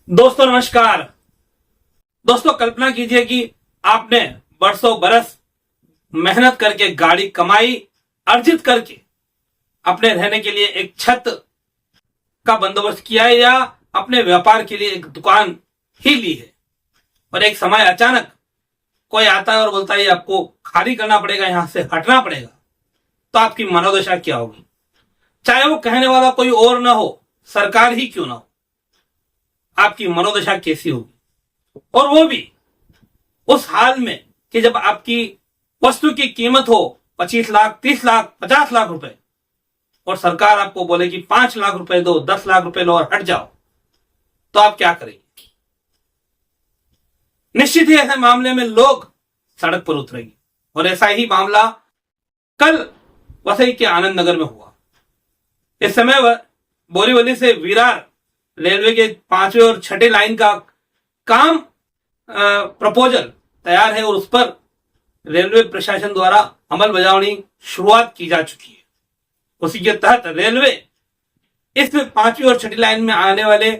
दोस्तों नमस्कार। दोस्तों कल्पना कीजिए कि आपने बरसों बरस मेहनत करके गाड़ी कमाई अर्जित करके अपने रहने के लिए एक छत का बंदोबस्त किया है या अपने व्यापार के लिए एक दुकान ही ली है और एक समय अचानक कोई आता है और बोलता है आपको खाली करना पड़ेगा, यहां से हटना पड़ेगा, तो आपकी मनोदशा क्या होगी? चाहे वो कहने वाला कोई और ना हो, सरकार ही क्यों ना हो, आपकी मनोदशा कैसी होगी? और वो भी उस हाल में कि जब आपकी वस्तु की कीमत हो 25 लाख, 30 लाख, 50 लाख रुपए और सरकार आपको बोले कि 5 लाख रुपए दो, 10 लाख रुपए लो और हट जाओ, तो आप क्या करेंगे? निश्चित ही ऐसे मामले में लोग सड़क पर उतरेंगे और ऐसा ही मामला कल वसई के आनंद नगर में हुआ। इस समय बोरीवली से विरार रेलवे के 5वें और 6ठे लाइन का काम प्रपोजल तैयार है और उस पर रेलवे प्रशासन द्वारा अमल बजावनी शुरुआत की जा चुकी है। उसी के तहत रेलवे इस 5वीं और 6ठी लाइन में आने वाले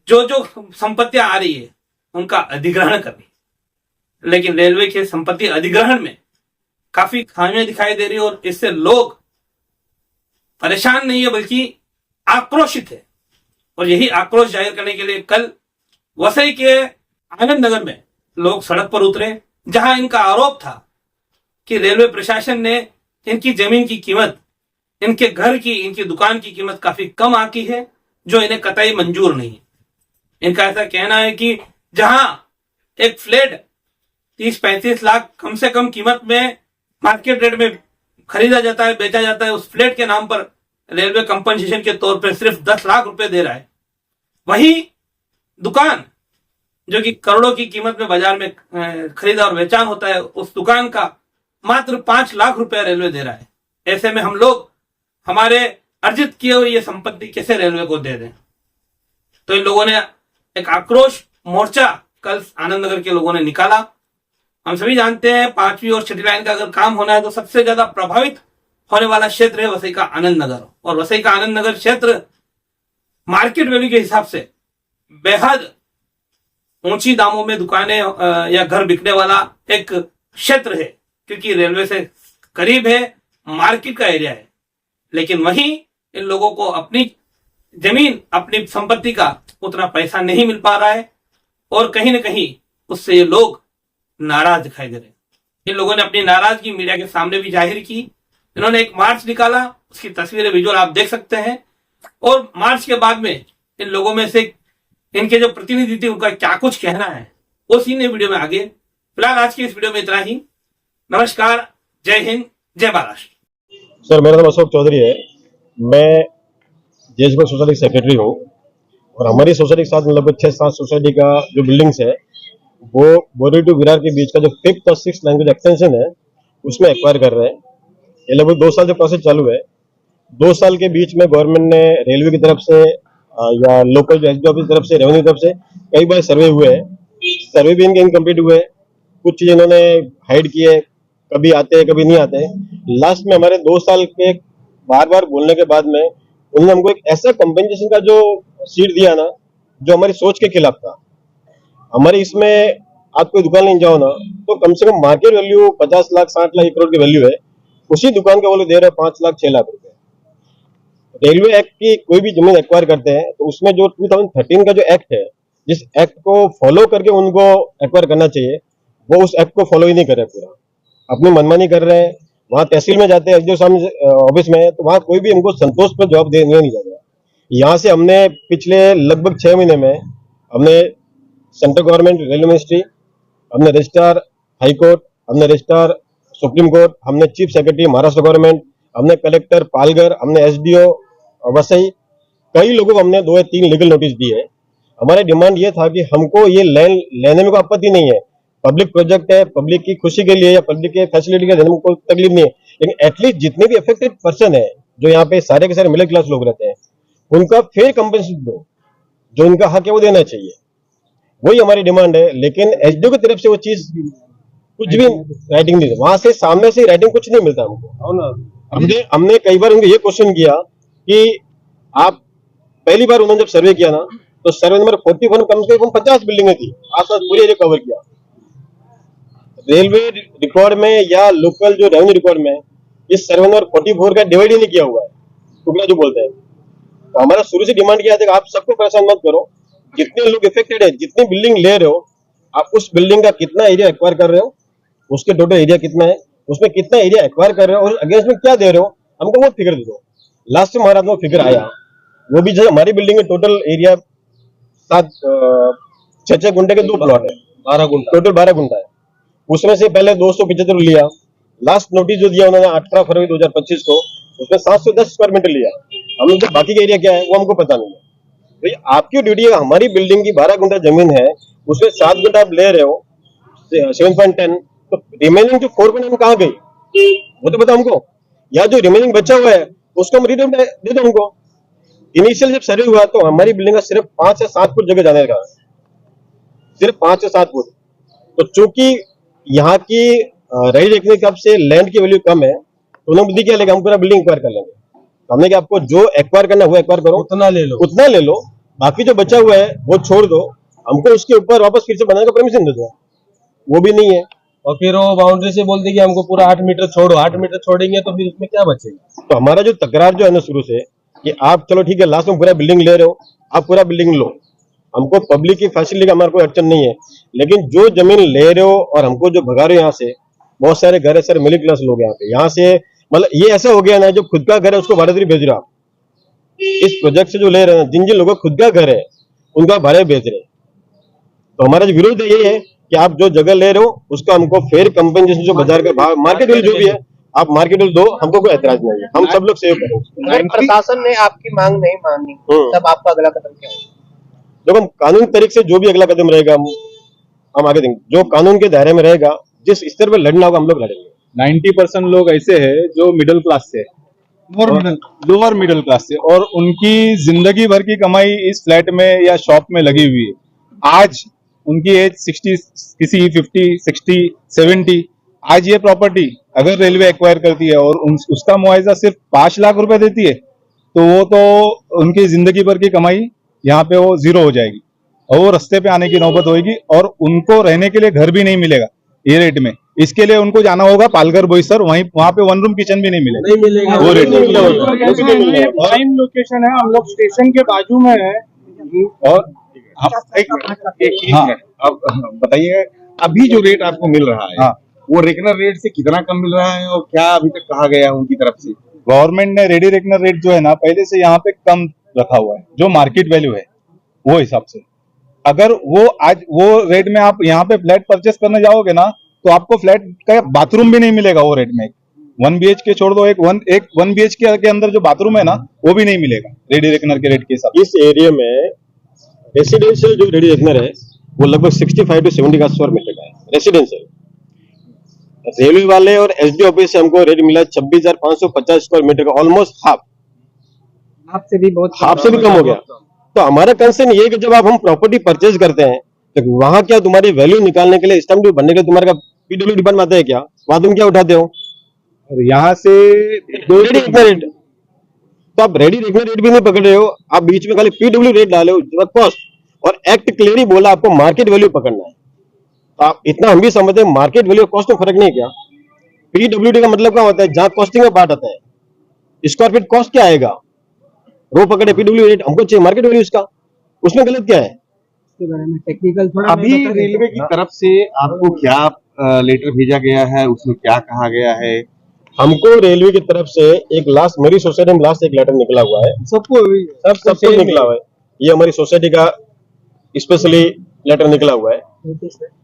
जो संपत्तियां आ रही है उनका अधिग्रहण कर रही है, लेकिन रेलवे के संपत्ति अधिग्रहण में काफी खामियां दिखाई दे रही है और इससे लोग परेशान नहीं है बल्कि आक्रोशित है। और यही आक्रोश जाहिर करने के लिए कल वसई के आनंद नगर में लोग सड़क पर उतरे, जहां इनका आरोप था कि रेलवे प्रशासन ने इनकी जमीन की कीमत, इनके घर की, इनकी दुकान की कीमत काफी कम आकी है, जो इन्हें कतई मंजूर नहीं है। इनका ऐसा कहना है कि जहां एक फ्लैट 30-35 लाख कम से कम कीमत में मार्केट रेट में खरीदा जाता है, बेचा जाता है, उस फ्लैट के नाम पर रेलवे कंपनसेशन के तौर पर सिर्फ 10 लाख रुपए दे रहा है। वही दुकान जो कि करोड़ों की कीमत में बाजार में खरीदा और बेचान होता है, उस दुकान का मात्र 5 लाख रुपया रेलवे दे रहा है। ऐसे में हम लोग हमारे अर्जित किए हुए ये संपत्ति कैसे रेलवे को दे दें? तो इन लोगों ने एक आक्रोश मोर्चा कल आनंद नगर के लोगों ने निकाला। हम सभी जानते हैं 5वीं और 6ठी लाइन का अगर काम होना है तो सबसे ज्यादा प्रभावित होने वाला क्षेत्र है वसई का आनंद नगर। और वसई का आनंद नगर क्षेत्र मार्केट वैल्यू के हिसाब से बेहद ऊंची दामों में दुकानें या घर बिकने वाला एक क्षेत्र है, क्योंकि रेलवे से करीब है, मार्केट का एरिया है। लेकिन वहीं इन लोगों को अपनी जमीन, अपनी संपत्ति का उतना पैसा नहीं मिल पा रहा है और कहीं ना कहीं उससे ये लोग नाराज दिखाई दे रहे हैं। इन लोगों ने अपनी नाराजगी मीडिया के सामने भी जाहिर की। इन्होंने एक मार्च निकाला, उसकी तस्वीरें विजुअल आप देख सकते हैं। और मार्च के बाद में इन लोगों में से इनके जो प्रतिनिधि थे उनका क्या कुछ कहना है वो सीने वीडियो में आगे। फिलहाल आज की इस वीडियो में इतना ही। नमस्कार, जय हिंद, जय महाराष्ट्र। सर, मेरा नाम अशोक चौधरी है। मैं जेएसबी सोसाइटी सेक्रेटरी हूँ और हमारी सोसाइटी के साथ लगभग 6-7 सोसाइटी का जो बिल्डिंग्स है वो बोरी टू विरार के बीच का जो 5th और 6th लैंग्वेज एक्सटेंशन है उसमें एक्वायर कर रहे हैं। ये लगभग 2 साल से प्रोसेस चालू है। 2 साल के बीच में गवर्नमेंट ने रेलवे की तरफ से या लोकल जो एसडी ऑफिस की तरफ से, रेवेन्यू की तरफ से कई बार सर्वे हुए हैं। सर्वे भी इनके इनकम्प्लीट हुए। कुछ चीजें इन्होंने हाइड की है, कभी आते हैं कभी नहीं आते हैं। लास्ट में हमारे 2 साल के बार बार बोलने के बाद में उन्होंने हमको एक ऐसा कंपेंसेशन का जो सीट दिया ना, जो हमारी सोच के खिलाफ था। हमारे इसमें आप कोई दुकान लेने जाओ ना तो कम से कम मार्केट वैल्यू 50 लाख, 60 लाख, 1 करोड़ की वैल्यू है, उसी दुकान का वो दे रहे हैं 5 लाख, 6 लाख रुपए। रेलवे एक्ट की कोई भी जमीन एक्वायर करते हैं तो उसमें जो 2013 का जो एक्ट है, जिस एक्ट को फॉलो करके उनको एक्वायर करना चाहिए, वो उस एक्ट को फॉलो ही नहीं कर रहे। पूरा अपनी मनमानी कर रहे हैं। वहां तहसील में जाते हैं, एसडीओ साहब ऑफिस में, तो वहां कोई भी हमको संतोष पर जवाब देने नहीं जाता। यहाँ से हमने पिछले लगभग 6 महीने में हमने सेंट्रल गवर्नमेंट, रेलवे मिनिस्ट्री, हमने रजिस्ट्रार हाई कोर्ट, हमने रजिस्ट्रार सुप्रीम कोर्ट, हमने चीफ सेक्रेटरी महाराष्ट्र गवर्नमेंट, हमने कलेक्टर पालघर, हमने एसडीओ वसई, कई लोगों को हमने 2 या 3 लीगल नोटिस दिए। हमारी डिमांड ये था कि हमको ये लैंड लेने में कोई आपत्ति नहीं है, पब्लिक प्रोजेक्ट है, पब्लिक की खुशी के लिए या पब्लिक के फैसिलिटी के देने में कोई तकलीफ नहीं है, लेकिन एटलीस्ट जितने भी अफेक्टेड पर्सन है, जो यहाँ पे सारे के सारे मिडिल क्लास लोग रहते हैं, उनका फेयर कंपनसेशन दो, जो उनका हक है वो देना चाहिए। वही हमारी डिमांड है। लेकिन एसडीओ की तरफ से वो चीज कुछ भी राइटिंग नहीं, वहां से सामने से राइटिंग कुछ नहीं मिलता हमको। हमने कई बार उनको ये क्वेश्चन किया कि आप, पहली बार उन्होंने जब सर्वे किया ना तो सर्वे नंबर 44 में कम से कम 50 बिल्डिंगें थी, आसपास पूरे एरिया कवर किया। रेलवे रिकॉर्ड में या लोकल जो रेवेन्यू रिकॉर्ड में इस सर्वे नंबर 44 का डिवाइड ही नहीं किया हुआ है, टुकड़ा जो बोलते हैं। तो हमारा शुरू से डिमांड किया था कि आप सबको परेशान मत करो, जितने लोग इफेक्टेड है, जितनी बिल्डिंग ले रहे हो, आप उस बिल्डिंग का कितना एरिया एक्वायर कर रहे हो, उसके टोटल एरिया कितना है, उसमें कितना एरिया एक्वायर कर रहे हो और अगेंस्ट में क्या दे रहे हो, हमको वो फिगर दे दो। लास्ट में हमारा वो फिगर आया, वो भी जो हमारी बिल्डिंग में टोटल एरिया 6 गुंठे के 2 प्लॉट है, 12 गुंठा, टोटल 12 गुंठा है। उसमें से पहले 275 लिया, लास्ट नोटिस जो दिया उन्होंने 18 फरवरी 2025 को, उसमें 710 स्क्वायर मीटर लिया। हम लोग बाकी का एरिया क्या है वो हमको पता नहीं है। तो ये आपकी ड्यूटी है, हमारी बिल्डिंग की 12 गुंठा जमीन है, उसमें 7 गुंठा आप ले रहे हो 7.10, तो रिमेनिंग जो 4.9 कहाँ गई वो तो बताओ हमको, या जो रिमेनिंग बचा हुआ है उसको हम रिटर्न दे दो हमको। इनिशियल जब सर्वे हुआ तो हमारी बिल्डिंग का सिर्फ 5 से 7 फुट जगह जाने का, सिर्फ 5 से 7 फुट। तो चूंकि यहाँ की रही देखने कब से लैंड की वैल्यू कम है, तो उन्होंने बुद्धि क्या लेगा, हम पूरा बिल्डिंग एक्वायर कर लेंगे। तो हमने कि आपको जो एक्वायर करना है वो एक्वायर करो, उतना ले लो, बाकी जो बचा हुआ है वो छोड़ दो, हमको उसके ऊपर वापस फिर से बनाने का परमिशन दे दो। वो भी नहीं है, और फिर वो बाउंड्री से बोलते कि हमको पूरा 8 मीटर छोड़ो, 8 मीटर छोड़ेंगे तो फिर उसमें क्या बचेगा। तो हमारा जो तकरार जो है ना शुरू से कि आप चलो ठीक है लास्ट में पूरा बिल्डिंग ले रहे हो, आप पूरा बिल्डिंग लो, हमको पब्लिक की फैसिलिटी का हमारा कोई अड़चन नहीं है, लेकिन जो जमीन ले रहे हो और हमको जो भगा रहे हो यहाँ से, बहुत सारे घर है सर, मिडिल क्लास लोग यहाँ से मतलब ये ऐसा हो गया ना, जो खुद का घर है उसको भाड़े भेज रहे हो आप। इस प्रोजेक्ट से जो ले रहे हैं, जिन जिन लोगों का खुद का घर है उनका भाड़े भेज रहे हैं। तो हमारा जो विरोध यही है कि आप जो जगह ले रहे हो उसका हमको फेयर कंपनसेशन, जो बाजार का भाव मार्केट वैल्यू जो भी है आप मार्केट वैल्यू दो, हमको कोई ऐतराज नहीं है, हम सब लोग सेव करेंगे। अगर प्रशासन ने आपकी मांग नहीं मानी तब आपका अगला कदम क्या होगा? देखो कानून तरीके से जो भी अगला कदम रहेगा हम आगे देंगे, जो कानून के दायरे में रहेगा, जिस स्तर पर लड़ना होगा हम लोग लड़ेंगे। 90% लोग ऐसे हैं जो मिडिल क्लास से, लोअर मिडिल क्लास से, और उनकी जिंदगी भर की कमाई इस फ्लैट में या शॉप में लगी हुई है। आज उनकी एज 60, किसी 50, 60, 70, आज ये प्रॉपर्टी अगर रेलवे एक्वायर करती है और उसका मुआवजा सिर्फ 5 लाख रुपए देती है, तो वो तो उनकी जिंदगी भर की कमाई यहाँ पे वो जीरो हो जाएगी और वो रास्ते पे आने की नौबत होगी और उनको रहने के लिए घर भी नहीं मिलेगा ये रेट में। इसके लिए उनको जाना होगा पालघर बोईसर, वहाँ पे 1 रूम किचन भी नहीं मिलेगा, वो रेट प्राइम लोकेशन है, हम लोग स्टेशन के बाजू में है। और अब बताइए, अभी जो रेट आपको मिल रहा है, हाँ, वो रेगुलर रेट से कितना कम मिल रहा है और क्या अभी तक कहा गया है उनकी तरफ से? गवर्नमेंट ने रेडी रेकनर रेट जो है ना पहले से यहाँ पे कम रखा हुआ है, जो मार्केट वैल्यू है वो हिसाब से। अगर वो आज वो रेट में आप यहाँ पे फ्लैट परचेस करने जाओगे ना, तो आपको फ्लैट का बाथरूम भी नहीं मिलेगा वो रेट में। 1 BHK छोड़ दो, एक 1 BHK के अंदर जो बाथरूम है ना वो भी नहीं मिलेगा रेडी रेकनर के रेट के हिसाब। इस एरिया में रेसिडेंशियल जो रेडी रेकनर है वो लगभग 65 to 70 स्क्वायर मीटर का है रेसिडेंशियल। रेलवे वाले और एसडी ऑफिस से हमको रेट मिला 26,550 स्क्वायर मीटर का, ऑलमोस्ट हाफ से भी कम हो गया। तो हमारा कंसर्न ये है कि जब आप हम प्रॉपर्टी परचेज करते हैं तो वहां क्या तुम्हारी वैल्यू निकालने के लिए, स्टैम्प ड्यूटी भरने के लिए तुम्हारे पीडब्ल्यू डिपार्टमेंट आता है क्या, वहां तुम क्या उठाते हो? और यहाँ से रेडी रेकनर रेट, तो आप रेडी रेकनर रेट भी नहीं पकड़ रहे हो, आप बीच में खाली पीडब्ल्यू रेट डाले हो, कॉस्ट। और एक्ट क्लियर ही बोला आपको मार्केट वैल्यू पकड़ना है। तो आप इतना हम भी समझते हैं मार्केट वैल्यू और कॉस्ट में फर्क नहीं है क्या? पीडब्ल्यूडी का मतलब क्या होता है? जहां कॉस्टिंग का पार्ट आता है, स्क्वायर फीट कॉस्ट क्या आएगा, रो पकड़े पीडब्ल्यू रेट, हमको चाहिए मार्केट वैल्यू इसका, उसमें गलत क्या है? इसके बारे में टेक्निकल थोड़ा अभी रेलवे की तरफ से आपको क्या लेटर भेजा गया है, उसमें क्या कहा गया है? हमको रेलवे की तरफ से एक लास्ट, मेरी सोसाइटी में लास्ट एक लेटर निकला हुआ है, सबको निकला हुआ है। ये हमारी सोसाइटी का स्पेशली लेटर निकला हुआ है,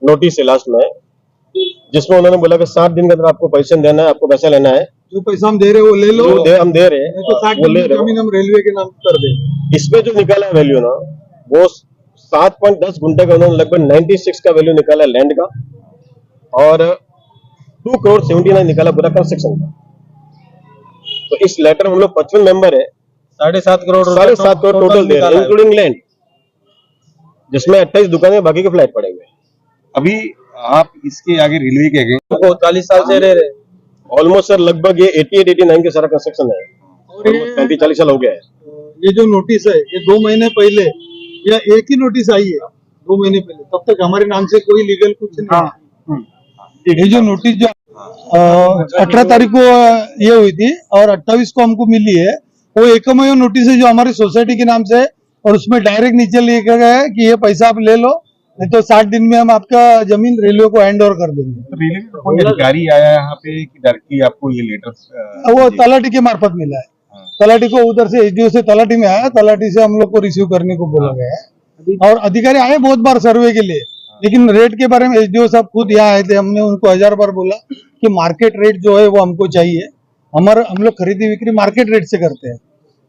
नोटिस है लास्ट में, जिसमें उन्होंने बोला कि 60 दिन के अंदर आपको पैसा देना है, आपको पैसा लेना है, जो पैसा हम दे रहे हैं वो ले लो, हम दे रहे हैं, तो 60 वो ले रहे हो। जमीन हम रेलवे के नाम कर दें। इसमें जो निकाला है वैल्यू ना, वो 7.10 गुंठे का उन्होंने लगभग 96 का वैल्यू निकाला लैंड का, और 2 करोड़ 79 निकाला पूरा कंस्ट्रक्शन का। तो इस लेटर में हम लोग 55 मेंबर है, 7.5 करोड़ 7.5 करोड़ टोटल दे रहे हैं इंक्लूडिंग लैंड, जिसमें 28 दुकानें, बाकी के फ्लैट पड़े हुए। अभी आप इसके आगे रेलवे के अगेंस्ट 40 साल से रह रहे, ऑलमोस्ट सर लगभग ये 88-89 के सारा कंस्ट्रक्शन है, 35-40 साल हो गया है। ये जो नोटिस है ये 2 महीने पहले या एक ही नोटिस आई है 2 महीने पहले, तब तक हमारे नाम से कोई लीगल कुछ नहीं। ये जो नोटिस जो 18 तारीख को ये हुई थी और 28 को हमको मिली है, वो एकमय नोटिस है जो हमारी सोसाइटी के नाम से है, और उसमें डायरेक्ट नीचे लिखा गया है कि ये पैसा आप ले लो, नहीं तो 60 दिन में हम आपका जमीन रेलवे को हैंड ओवर कर देंगे। रेलवे का कोई अधिकारी आया यहाँ पे कि डर की आपको ये लेटर? वो तलाटी के मार्फत मिला है, तलाटी को उधर से एसडीओ से तलाटी में आया, तलाटी से हम लोग को रिसीव करने को बोला गया है, और अधिकारी आए बहुत बार सर्वे के लिए, लेकिन रेट के बारे में एसडीओ साहब खुद यहाँ आए थे, हमने उनको 1000 बार बोला कि मार्केट रेट जो है वो हमको चाहिए, हम लोग खरीदी बिक्री मार्केट रेट से करते हैं,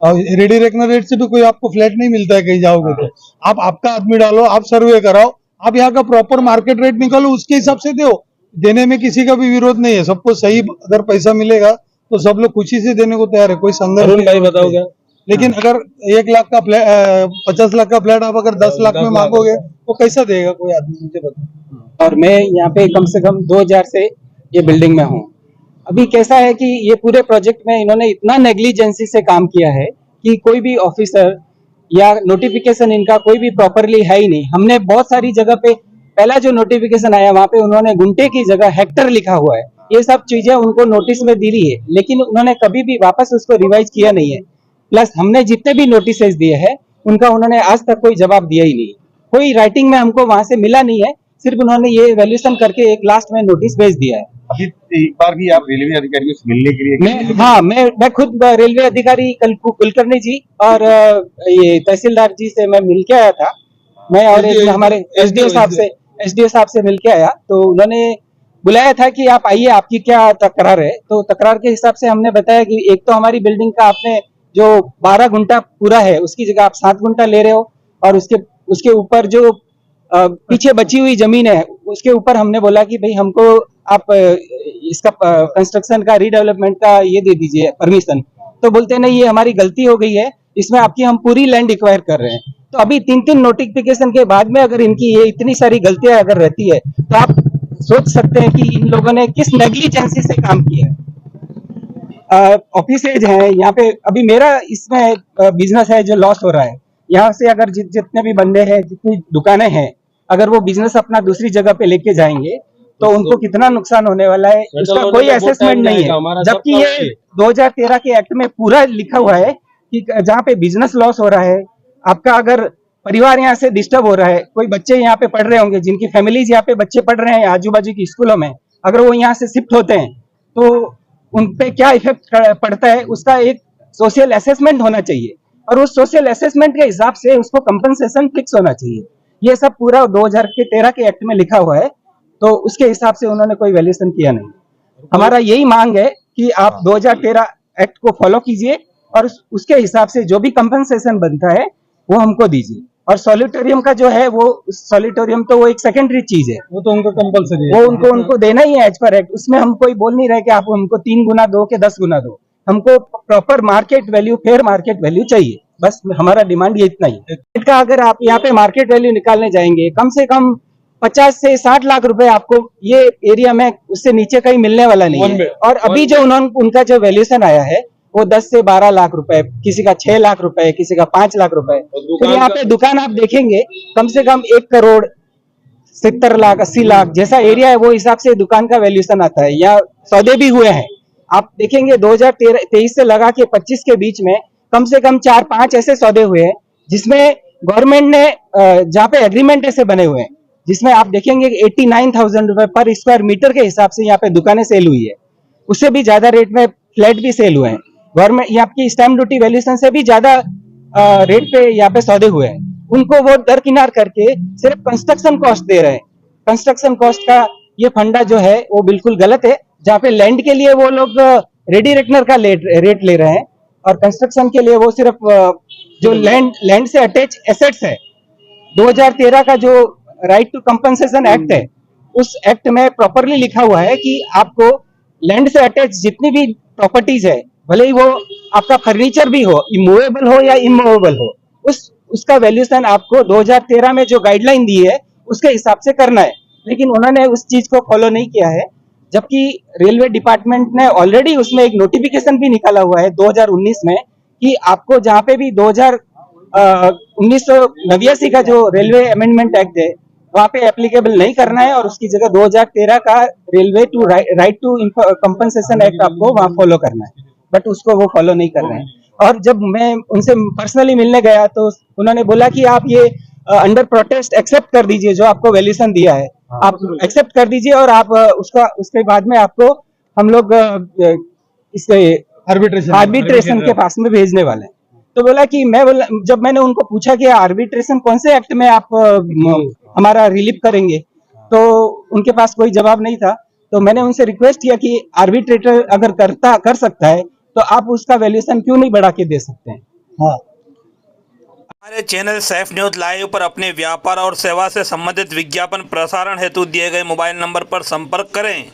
और रेडी रेकनर रेट से भी कोई आपको फ्लैट नहीं मिलता है कहीं जाओगे तो। आप आपका आदमी डालो, आप सर्वे कराओ, आप यहाँ का प्रॉपर मार्केट रेट निकालो, उसके हिसाब से दो, देने में किसी का भी विरोध नहीं है, सबको सही अगर पैसा मिलेगा तो सब लोग खुशी से देने को तैयार है, कोई संघर्ष नहीं बताओगे। लेकिन अगर 1 लाख का फ्लैट 50 लाख का फ्लैट आप अगर 10 लाख में मांगोगे तो कैसा देगा कोई आदमी, मुझे बताओ। और मैं यहाँ पे कम से कम 2000 से ये बिल्डिंग में हूँ। अभी कैसा है कि ये पूरे प्रोजेक्ट में इन्होंने इतना नेग्लिजेंसी से काम किया है कि कोई भी ऑफिसर या नोटिफिकेशन इनका कोई भी प्रॉपरली है ही नहीं। हमने बहुत सारी जगह पे पहला जो नोटिफिकेशन आया वहां पे उन्होंने गुंटे की जगह हेक्टर लिखा हुआ है, ये सब चीजें उनको नोटिस में दी रही है, लेकिन उन्होंने कभी भी वापस उसको रिवाइज किया नहीं है। प्लस हमने जितने भी नोटिसेज दिए हैं उनका उन्होंने आज तक कोई जवाब दिया ही नहीं, कोई राइटिंग में हमको वहां से मिला नहीं है, सिर्फ उन्होंने ये वैल्यूएशन करके एक लास्ट में नोटिस भेज दिया है। अभी एक बार भी आप रेलवे अधिकारियों से मिलने के लिए मैं खुद रेलवे अधिकारी कुलकर्णी जी और ये तहसीलदार जी से मैं मिल के आया था, मैं और हमारे एसडीओ साहब से मिल के आया, तो उन्होंने बुलाया था कि आप आइए, आपकी क्या तकरार है। तो तकरार के हिसाब से हमने बताया कि एक तो हमारी बिल्डिंग का आपने जो 12 गुंटा पूरा है उसकी जगह आप 7 गुंटा ले रहे हो, और उसके ऊपर जो पीछे बची हुई जमीन है उसके ऊपर हमने बोला कि भाई हमको आप इसका कंस्ट्रक्शन का रीडेवलपमेंट का ये दे दीजिए परमिशन। तो बोलते नहीं, ये हमारी गलती हो गई है, इसमें आपकी हम पूरी लैंड एक्वायर कर रहे हैं। तो अभी 3 नोटिफिकेशन के बाद में अगर इनकी ये इतनी सारी गलतियां अगर रहती है तो आप सोच सकते हैं कि इन लोगों ने किस नेग्लिजेंसी से काम किया है। ऑफिसेज हैं यहाँ पे, अभी मेरा इसमें बिजनेस है जो लॉस हो रहा है, यहाँ से अगर जितने भी बंदे हैं, जितनी दुकानें हैं, अगर वो बिजनेस अपना दूसरी जगह पे लेके जाएंगे तो उनको कितना नुकसान होने वाला है उसका कोई असेसमेंट नहीं है। जबकि ये 2013 के एक्ट में पूरा लिखा हुआ है कि जहाँ पे बिजनेस लॉस हो रहा है, आपका अगर परिवार यहाँ से डिस्टर्ब हो रहा है, कोई बच्चे यहाँ पे पढ़ रहे होंगे, जिनकी फैमिलीज यहाँ पे बच्चे पढ़ रहे हैं आजू बाजू की स्कूलों में, अगर वो यहाँ से शिफ्ट होते हैं तो उन पे क्या इफेक्ट पड़ता है, उसका एक सोशल असेसमेंट होना चाहिए, और उस सोशल असेसमेंट के हिसाब से उसको कंपनसेशन फिक्स होना चाहिए। ये सब पूरा 2013 के एक्ट में लिखा हुआ है, तो उसके हिसाब से उन्होंने कोई वैल्यूएशन किया नहीं। हमारा यही मांग है कि आप 2013 एक्ट को फॉलो कीजिए और उसके हिसाब से जो भी कंपनसेशन बनता है वो हमको दीजिए। और सॉलिटोरियम का जो है वो सॉलिटोरियम तो वो एक सेकेंडरी चीज है, वो तो उनको कंपलसरी है, वो उनको देना ही है एज पर एक्ट। उसमें हम कोई बोल नहीं रहे कि आप हमको 3 गुना दो के 10 गुना दो, हमको proper market value, fair market value चाहिए, बस हमारा डिमांड ये इतना ही है। इसका अगर आप यहाँ पे मार्केट वैल्यू निकालने जाएंगे कम से कम 50 से 60 लाख रुपए आपको ये एरिया में उससे नीचे कहीं मिलने वाला नहीं है। और अभी जो उनका जो वैल्यूएशन आया है वो 10 से 12 लाख रुपए, किसी का 6 लाख रुपए, किसी का 5 लाख रुपए। फिर यहाँ पे दुकान आप देखेंगे कम से कम 1 करोड़ 70 लाख 80 लाख जैसा एरिया है, वो हिसाब से दुकान का वैल्यूएशन आता है। या सौदे भी हुए हैं, आप देखेंगे 2023 से लगा के 25 के बीच में कम से कम 4-5 ऐसे सौदे हुए हैं जिसमें गवर्नमेंट ने जहाँ पे एग्रीमेंट ऐसे बने हुए हैं जिसमें आप देखेंगे 89,000 रुपए पर स्क्वायर मीटर के हिसाब से यहाँ पे दुकानें सेल हुई है। उससे भी ज्यादा रेट में फ्लैट भी सेल हुए हैं। गवर्नमेंट यहाँ की स्टैम्प ड्यूटी वैल्यूएशन से भी ज्यादा रेट पे यहाँ पे सौदे हुए हैं। उनको वो दरकिनार करके सिर्फ कंस्ट्रक्शन कॉस्ट दे रहे हैं। कंस्ट्रक्शन कॉस्ट का ये फंडा जो है वो बिल्कुल गलत है, जहाँ पे लैंड के लिए वो लोग रेडी रेकनर का रेट ले रहे हैं और कंस्ट्रक्शन के लिए वो सिर्फ जो लैंड से अटैच एसेट्स है 2013 का जो राइट टू कंपनसेशन एक्ट है, उस एक्ट में प्रॉपरली लिखा हुआ है कि आपको लैंड से अटैच जितनी भी प्रॉपर्टीज है, भले ही वो आपका फर्नीचर भी हो, इमूवेबल हो या इमूवेबल हो, उसका वैल्यूएशन आपको 2013 में जो गाइडलाइन दी है उसके हिसाब से करना है। लेकिन उन्होंने उस चीज को फॉलो नहीं किया है, जबकि रेलवे डिपार्टमेंट ने ऑलरेडी उसमें एक नोटिफिकेशन भी निकाला हुआ है 2019 में कि आपको जहां पे भी 1989 का जो रेलवे अमेंडमेंट एक्ट है वहाँ पे एप्लीकेबल नहीं करना है और उसकी जगह 2013 का railway to right to compensation act आपको वहाँ फॉलो करना है, बट उसको वो फॉलो नहीं कर रहे हैं। और जब मैं उनसे पर्सनली मिलने गया तो उन्होंने बोला कि आप ये अंडर प्रोटेस्ट एक्सेप्ट कर दीजिए, जो आपको वैल्यूएशन दिया है आप एक्सेप्ट कर दीजिए और आप उसके बाद में आपको हम लोग इसके आर्बिट्रेशन के पास में भेजने वाले हैं। तो बोला कि जब मैंने उनको पूछा कि आर्बिट्रेशन कौन से एक्ट में आप हमारा रिलीफ करेंगे, तो उनके पास कोई जवाब नहीं था। तो मैंने उनसे रिक्वेस्ट किया कि आर्बिट्रेटर अगर कर सकता है तो आप उसका वैल्यूएशन क्यों नहीं बढ़ा के दे सकते हैं। हाँ, हमारे चैनल सैफ न्यूज लाइव पर अपने व्यापार और सेवा से संबंधित विज्ञापन प्रसारण हेतु दिए गए मोबाइल नंबर पर संपर्क करें।